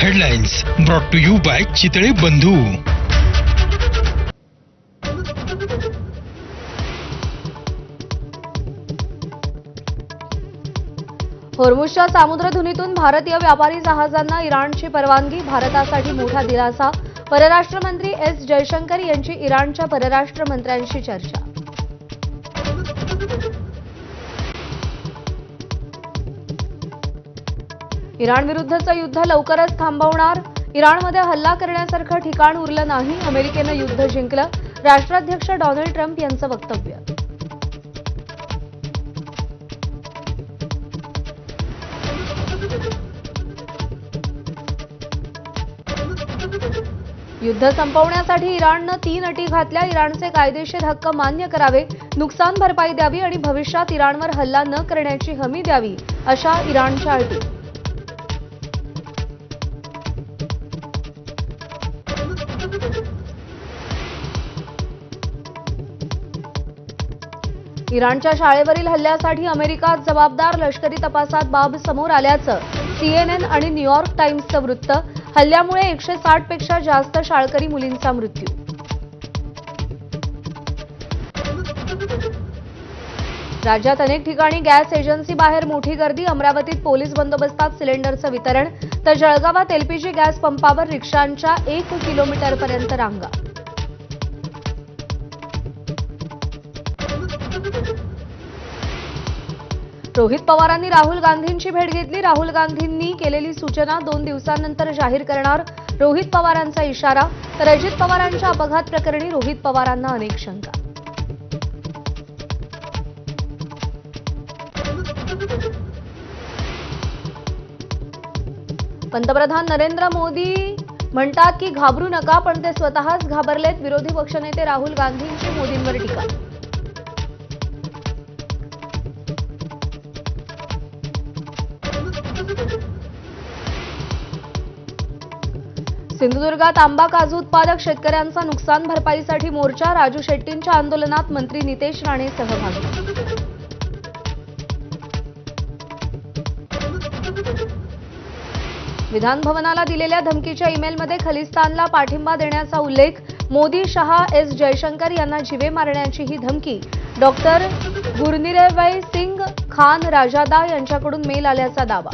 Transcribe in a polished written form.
Headlines brought to you by Chitale Bandhu. होर्मुझच्या सामुद्रधुनीतून भारतीय व्यापारी जहाजांना इराणची परवानगी भारतासाठी मोठा दिलासा. परराष्ट्र मंत्री एस जयशंकर यांची इराणच्या परराष्ट्र मंत्र्यांशी चर्चा. इराण विरुद्धचं युद्ध लवकरच थांबवणार. इराणमध्ये हल्ला करण्यासारखं ठिकाण उरलं नाही. अमेरिकेनं युद्ध जिंकलं. राष्ट्राध्यक्ष डोनाल्ड ट्रम्प यांचं वक्तव्य. युद्ध संपवण्यासाठी इराणनं 3 अटी घातल्या. इराणचे कायदेशीर हक्क मान्य करावे, नुकसान भरपाई द्यावी आणि भविष्यात इराणवर हल्ला न करण्याची हमी द्यावी, अशा इराणच्या अटी. इराणच्या शाळेवरील हल्ल्यासाठी अमेरिका जबाबदार. लष्करी तपासात बाब समोर आल्याचं CNN आणि न्यूयॉर्क टाइम्सचं वृत्त. हल्ल्यामुळे 160 पेक्षा जास्त शाळकरी मुलींचा मृत्यू. राज्यात अनेक ठिकाणी गॅस एजन्सी बाहेर मोठी गर्दी. अमरावतीत पोलीस बंदोबस्तात सिलेंडरचं वितरण, तर जळगावात LPG गॅस पंपावर रिक्षांच्या 1 किलोमीटरपर्यंत रांगा. रोहित पवारांनी राहुल गांधींची भेट घेतली. राहुल गांधींनी केलेली सूचना 2 दिवसांनंतर जाहीर करणार. रोहित पवारांचा इशारा. तर अजित पवारांच्या अपघात प्रकरणी रोहित पवारांना अनेक शंका. पंतप्रधान नरेंद्र मोदी म्हणतात की घाबरू नका, पण ते स्वतःच घाबरलेत. विरोधी पक्षनेते राहुल गांधींची मोदींवर टीका. सिंधुदुर्गात आंबा काजू उत्पादक शेतकऱ्यांचा नुकसान भरपाईसाठी मोर्चा. राजू शेट्टींच्या आंदोलनात मंत्री नितेश राणे सहभागी. विधान भवनाला दिलेल्या धमकीच्या ईमेलमध्ये खलिस्तानला पाठिंबा देण्याचा उल्लेख. मोदी, शहा, एस जयशंकर यांना जीवे मारण्याची ही धमकी. डॉक्टर गुरनिरवै सिंग खान राजादा यांच्याकडून मेल आल्याचा दावा.